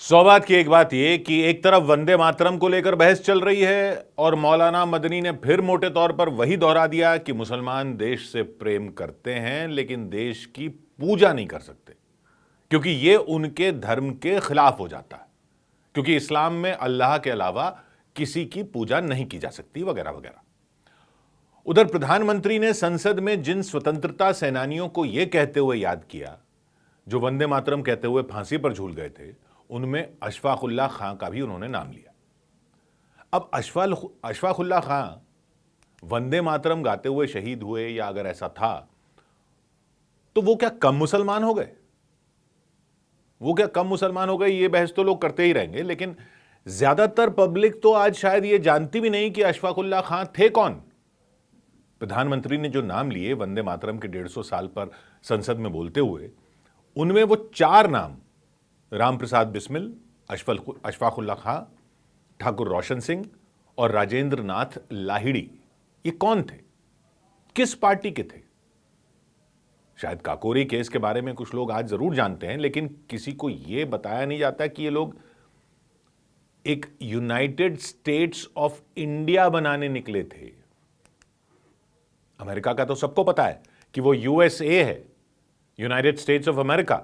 सौभाग्य की एक बात यह कि एक तरफ वंदे मातरम को लेकर बहस चल रही है और मौलाना मदनी ने फिर मोटे तौर पर वही दोहरा दिया कि मुसलमान देश से प्रेम करते हैं लेकिन देश की पूजा नहीं कर सकते क्योंकि यह उनके धर्म के खिलाफ हो जाता है, क्योंकि इस्लाम में अल्लाह के अलावा किसी की पूजा नहीं की जा सकती वगैरह वगैरह। उधर प्रधानमंत्री ने संसद में जिन स्वतंत्रता सेनानियों को यह कहते हुए याद किया जो वंदे मातरम कहते हुए फांसी पर झूल गए थे, उनमें अशफाकुल्लाह खां का भी उन्होंने नाम लिया। अब अशफाकुल्लाह खां वंदे मातरम गाते हुए शहीद हुए, या अगर ऐसा था तो वो क्या कम मुसलमान हो गए? ये बहस तो लोग करते ही रहेंगे, लेकिन ज्यादातर पब्लिक तो आज शायद ये जानती भी नहीं कि अशफाकुल्लाह खां थे कौन। प्रधानमंत्री ने जो नाम लिए वंदे मातरम के 150 साल पर संसद में बोलते हुए, उनमें वो 4 नाम राम प्रसाद बिस्मिल, अशफाकुल्लाह खां, ठाकुर रोशन सिंह और राजेंद्र नाथ लाहिड़ी, ये कौन थे, किस पार्टी के थे? शायद काकोरी केस के बारे में कुछ लोग आज जरूर जानते हैं, लेकिन किसी को यह बताया नहीं जाता कि ये लोग एक यूनाइटेड स्टेट्स ऑफ इंडिया बनाने निकले थे। अमेरिका का तो सबको पता है कि वो यूएसए है, यूनाइटेड स्टेट्स ऑफ अमेरिका,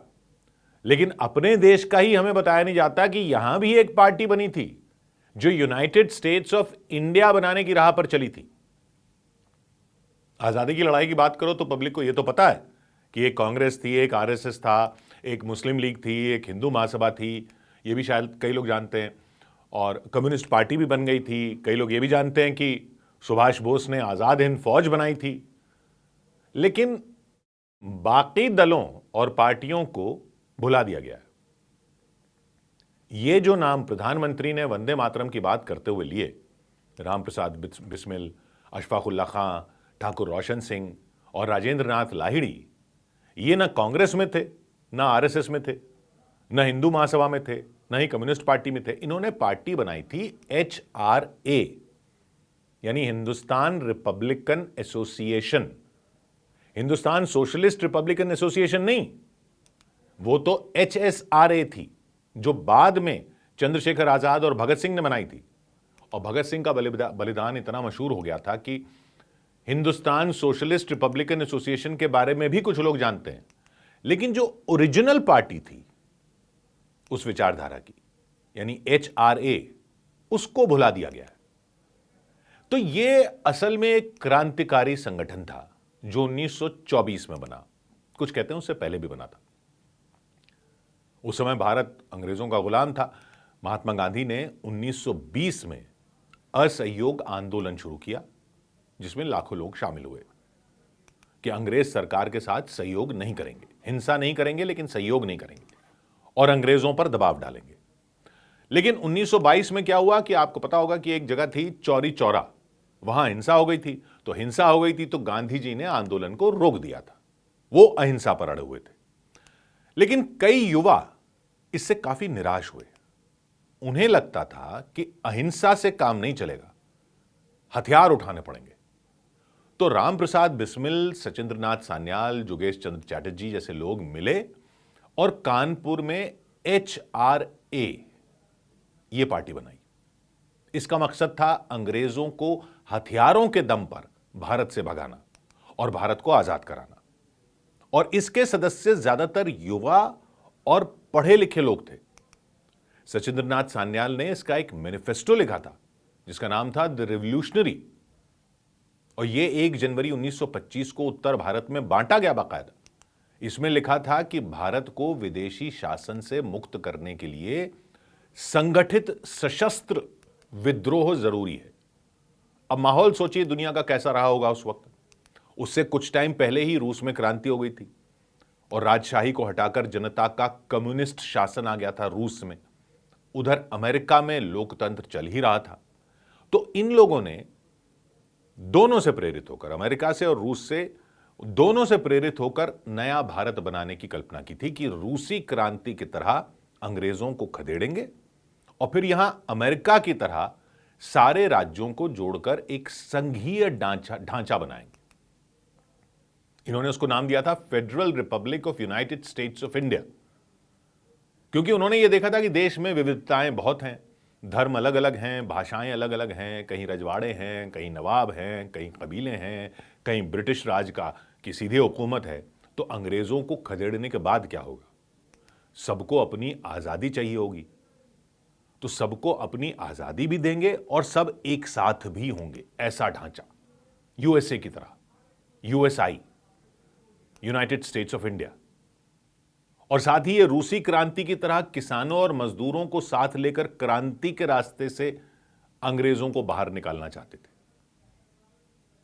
लेकिन अपने देश का ही हमें बताया नहीं जाता कि यहां भी एक पार्टी बनी थी जो यूनाइटेड स्टेट्स ऑफ इंडिया बनाने की राह पर चली थी। आजादी की लड़ाई की बात करो तो पब्लिक को यह तो पता है कि एक कांग्रेस थी, एक आरएसएस था, एक मुस्लिम लीग थी, एक हिंदू महासभा थी, यह भी शायद कई लोग जानते हैं, और कम्युनिस्ट पार्टी भी बन गई थी। कई लोग यह भी जानते हैं कि सुभाष बोस ने आजाद हिंद फौज बनाई थी। लेकिन बाकी दलों और पार्टियों को भुला दिया गया है। ये जो नाम प्रधानमंत्री ने वंदे मातरम की बात करते हुए लिए, राम प्रसाद बिस्मिल, अशफाकुल्लाह खां, ठाकुर रोशन सिंह और राजेंद्र नाथ लाहिड़ी, ये ना कांग्रेस में थे, ना आरएसएस में थे, ना हिंदू महासभा में थे, ना ही कम्युनिस्ट पार्टी में थे। इन्होंने पार्टी बनाई थी HRA, यानी Hindustan Republican association. Hindustan socialist Republican association नहीं, वो तो HSRA थी, जो बाद में चंद्रशेखर आजाद और भगत सिंह ने बनाई थी। और भगत सिंह का बलिदान इतना मशहूर हो गया था कि हिंदुस्तान सोशलिस्ट रिपब्लिकन एसोसिएशन के बारे में भी कुछ लोग जानते हैं, लेकिन जो ओरिजिनल पार्टी थी उस विचारधारा की, यानी HRA, उसको भुला दिया गया है। तो यह असल में एक क्रांतिकारी संगठन था जो 1924 में बना, कुछ कहते हैं उससे पहले भी बना था। उस समय भारत अंग्रेजों का गुलाम था। महात्मा गांधी ने 1920 में असहयोग आंदोलन शुरू किया, जिसमें लाखों लोग शामिल हुए कि अंग्रेज सरकार के साथ सहयोग नहीं करेंगे, हिंसा नहीं करेंगे, लेकिन सहयोग नहीं करेंगे और अंग्रेजों पर दबाव डालेंगे। लेकिन 1922 में क्या हुआ कि आपको पता होगा कि एक जगह थी चौरी चौरा, वहां हिंसा हो गई थी। तो हिंसा हो गई थी तो गांधी जी ने आंदोलन को रोक दिया था, वो अहिंसा पर अड़े हुए थे। लेकिन कई युवा इससे काफी निराश हुए। उन्हें लगता था कि अहिंसा से काम नहीं चलेगा, हथियार उठाने पड़ेंगे। तो राम प्रसाद बिस्मिल, सचिंद्रनाथ सान्याल, योगेश चंद्र चैटर्जी जैसे लोग मिले और कानपुर में HRA ये पार्टी बनाई। इसका मकसद था अंग्रेजों को हथियारों के दम पर भारत से भगाना और भारत को आजाद कराना। और इसके सदस्य ज्यादातर युवा और पढ़े लिखे लोग थे। सचिंद्रनाथ सान्याल ने इसका एक मैनिफेस्टो लिखा था जिसका नाम था द रिवॉल्यूशनरी, और यह 1 जनवरी 1925 को उत्तर भारत में बांटा गया बाकायदा। इसमें लिखा था कि भारत को विदेशी शासन से मुक्त करने के लिए संगठित सशस्त्र विद्रोह जरूरी है। अब माहौल सोचिए दुनिया का कैसा रहा होगा उस वक्त। उससे कुछ टाइम पहले ही रूस में क्रांति हो गई थी और राजशाही को हटाकर जनता का कम्युनिस्ट शासन आ गया था रूस में। उधर अमेरिका में लोकतंत्र चल ही रहा था। तो इन लोगों ने दोनों से प्रेरित होकर, अमेरिका से और रूस से, दोनों से प्रेरित होकर नया भारत बनाने की कल्पना की थी कि रूसी क्रांति की तरह अंग्रेजों को खदेड़ेंगे और फिर यहां अमेरिका की तरह सारे राज्यों को जोड़कर एक संघीय ढांचा बनाएंगे। इन्होंने उसको नाम दिया था federal Republic of United states of India. क्योंकि उन्होंने ये देखा था कि देश में विविधताएं बहुत हैं, धर्म अलग अलग हैं, भाषाएं अलग अलग हैं, कहीं रजवाड़े हैं, कहीं नवाब हैं, कहीं कबीले हैं, कहीं ब्रिटिश राज की सीधी हुकूमत है। तो अंग्रेजों को खदेड़ने के बाद क्या होगा? सबको अपनी आजादी चाहिए होगी, तो सबको अपनी आजादी भी देंगे और सब एक साथ भी होंगे, ऐसा ढांचा यूएसए की तरह, USI, United states of India. और साथ ही ये रूसी क्रांति की तरह किसानों और मजदूरों को साथ लेकर क्रांति के रास्ते से अंग्रेजों को बाहर निकालना चाहते थे।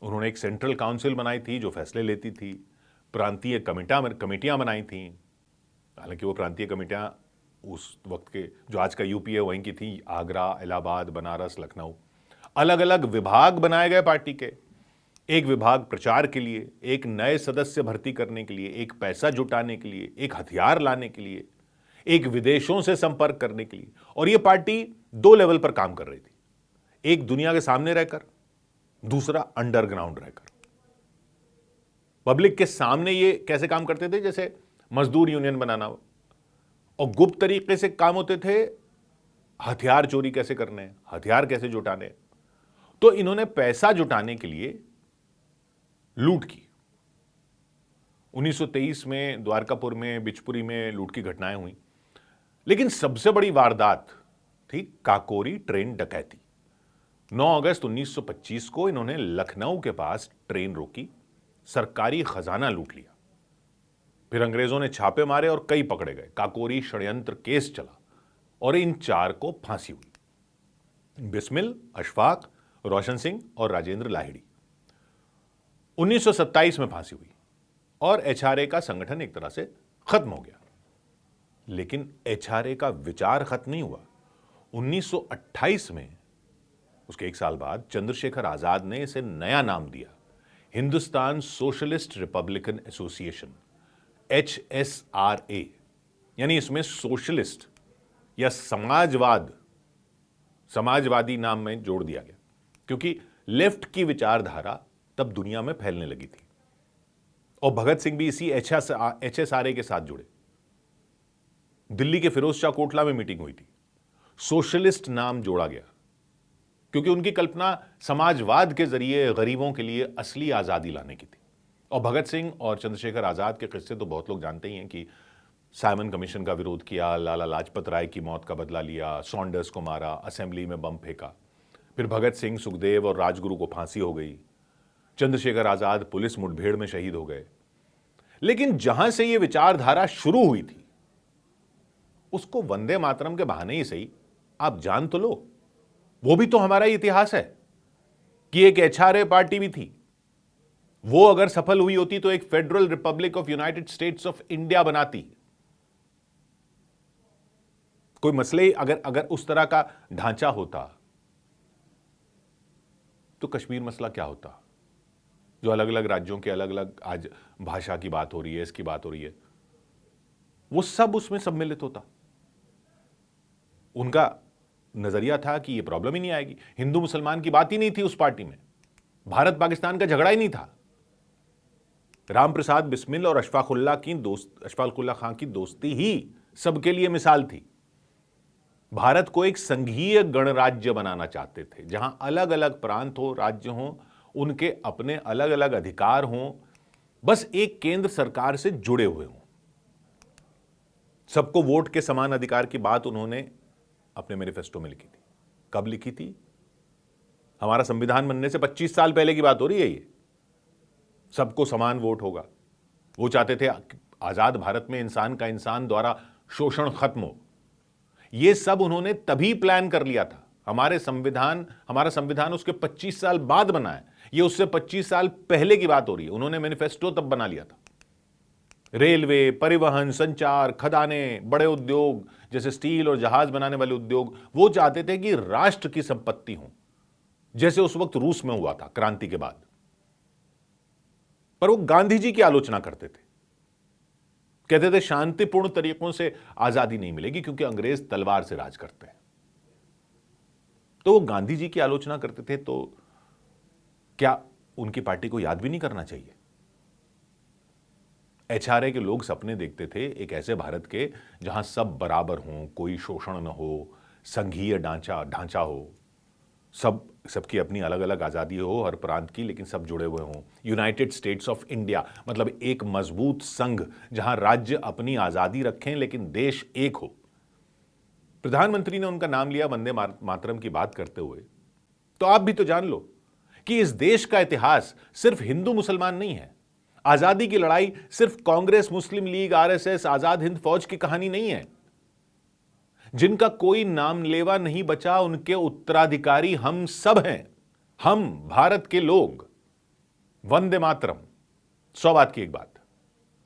उन्होंने एक सेंट्रल काउंसिल बनाई थी जो फैसले लेती थी, प्रांतीय कमेटियां बनाई थी। हालांकि वो प्रांतीय कमेटियां उस वक्त के जो आज का यूपी है वहीं की थी, आगरा, इलाहाबाद, बनारस, लखनऊ। अलग अलग विभाग बनाए गए पार्टी के, एक विभाग प्रचार के लिए, एक नए सदस्य भर्ती करने के लिए, एक पैसा जुटाने के लिए, एक हथियार लाने के लिए, एक विदेशों से संपर्क करने के लिए। और यह पार्टी दो लेवल पर काम कर रही थी, एक दुनिया के सामने रहकर, दूसरा अंडरग्राउंड रहकर। पब्लिक के सामने ये कैसे काम करते थे? जैसे मजदूर यूनियन बनाना, और गुप्त तरीके से काम होते थे हथियार चोरी कैसे करने, हथियार कैसे जुटाने। तो इन्होंने पैसा जुटाने के लिए लूट की। 1923 में द्वारकापुर में, बिचपुरी में लूट की घटनाएं हुई। लेकिन सबसे बड़ी वारदात थी काकोरी ट्रेन डकैती। 9 अगस्त 1925 को इन्होंने लखनऊ के पास ट्रेन रोकी, सरकारी खजाना लूट लिया। फिर अंग्रेजों ने छापे मारे और कई पकड़े गए। काकोरी षड्यंत्र केस चला और इन 4 को फांसी हुई, बिस्मिल, अशफाक, रोशन सिंह और राजेंद्र लाहिड़ी। 1927 में फांसी हुई और एचआरए का संगठन एक तरह से खत्म हो गया। लेकिन एचआरए का विचार खत्म नहीं हुआ। 1928 में, उसके एक साल बाद, चंद्रशेखर आजाद ने इसे नया नाम दिया, Hindustan socialist Republican association, HSRA। यानी इसमें सोशलिस्ट या समाजवादी नाम में जोड़ दिया गया, क्योंकि लेफ्ट की विचारधारा तब दुनिया में फैलने लगी थी। और भगत सिंह भी इसी HSRA के साथ जुड़े। दिल्ली के फिरोज शाह कोटला में मीटिंग हुई थी, सोशलिस्ट नाम जोड़ा गया, क्योंकि उनकी कल्पना समाजवाद के जरिए गरीबों के लिए असली आजादी लाने की थी। और भगत सिंह और चंद्रशेखर आजाद के किस्से तो बहुत लोग जानते ही हैं कि साइमन कमीशन का विरोध किया, लाला लाजपत राय की मौत का बदला लिया, सॉन्डर्स को मारा, असेंबली में बम फेंका। फिर भगत सिंह, सुखदेव और राजगुरु को फांसी हो गई। चंद्रशेखर आजाद पुलिस मुठभेड़ में शहीद हो गए। लेकिन जहां से यह विचारधारा शुरू हुई थी, उसको वंदे मातरम के बहाने ही सही आप जान तो लो। वो भी तो हमारा इतिहास है कि एक एचआरए पार्टी भी थी। वो अगर सफल हुई होती तो एक federal Republic of United states of India बनाती। कोई मसले अगर उस तरह का ढांचा होता तो कश्मीर मसला क्या होता? जो अलग अलग राज्यों के अलग अलग आज भाषा की बात हो रही है, इसकी बात हो रही है, वो सब उसमें सम्मिलित होता। उनका नजरिया था कि ये प्रॉब्लम ही नहीं आएगी। हिंदू मुसलमान की बात ही नहीं थी उस पार्टी में, भारत पाकिस्तान का झगड़ा ही नहीं था। राम प्रसाद बिस्मिल और अशफाकुल्ला खां की दोस्ती ही सबके लिए मिसाल थी। भारत को एक संघीय गणराज्य बनाना चाहते थे, जहां अलग अलग प्रांत हो, राज्य हो, उनके अपने अलग अलग अधिकार हों, बस एक केंद्र सरकार से जुड़े हुए हों। सबको वोट के समान अधिकार की बात उन्होंने अपने मैनिफेस्टो में लिखी थी। कब लिखी थी? हमारा संविधान बनने से 25 साल पहले की बात हो रही है। ये सबको समान वोट होगा। वो चाहते थे आजाद भारत में इंसान का इंसान द्वारा शोषण खत्म हो। ये सब उन्होंने तभी प्लान कर लिया था। हमारा संविधान उसके 25 साल बाद बना है, ये उससे 25 साल पहले की बात हो रही है। उन्होंने मैनिफेस्टो तब बना लिया था। रेलवे, परिवहन, संचार, खदानें, बड़े उद्योग जैसे स्टील और जहाज बनाने वाले उद्योग, वो चाहते थे कि राष्ट्र की संपत्ति हो, जैसे उस वक्त रूस में हुआ था क्रांति के बाद। पर वो गांधी जी की आलोचना करते थे, कहते थे शांतिपूर्ण तरीकों से आजादी नहीं मिलेगी क्योंकि अंग्रेज तलवार से राज करते हैं। तो वो गांधी जी की आलोचना करते थे, तो क्या उनकी पार्टी को याद भी नहीं करना चाहिए? एचआरए के लोग सपने देखते थे एक ऐसे भारत के जहां सब बराबर हों, कोई शोषण न हो, संघीय ढांचा हो, सबकी अपनी अलग अलग आज़ादी हो हर प्रांत की, लेकिन सब जुड़े हुए हों। यूनाइटेड स्टेट्स ऑफ इंडिया मतलब एक मजबूत संघ जहां राज्य अपनी आज़ादी रखें लेकिन देश एक हो। प्रधानमंत्री ने उनका नाम लिया वंदे मातरम की बात करते हुए। तो आप भी तो जान लो कि इस देश का इतिहास सिर्फ हिंदू मुसलमान नहीं है। आजादी की लड़ाई सिर्फ कांग्रेस, मुस्लिम लीग, आरएसएस, आजाद हिंद फौज की कहानी नहीं है। जिनका कोई नाम लेवा नहीं बचा, उनके उत्तराधिकारी हम सब हैं, हम भारत के लोग। वंदे मातरम। 100 बात की एक बात।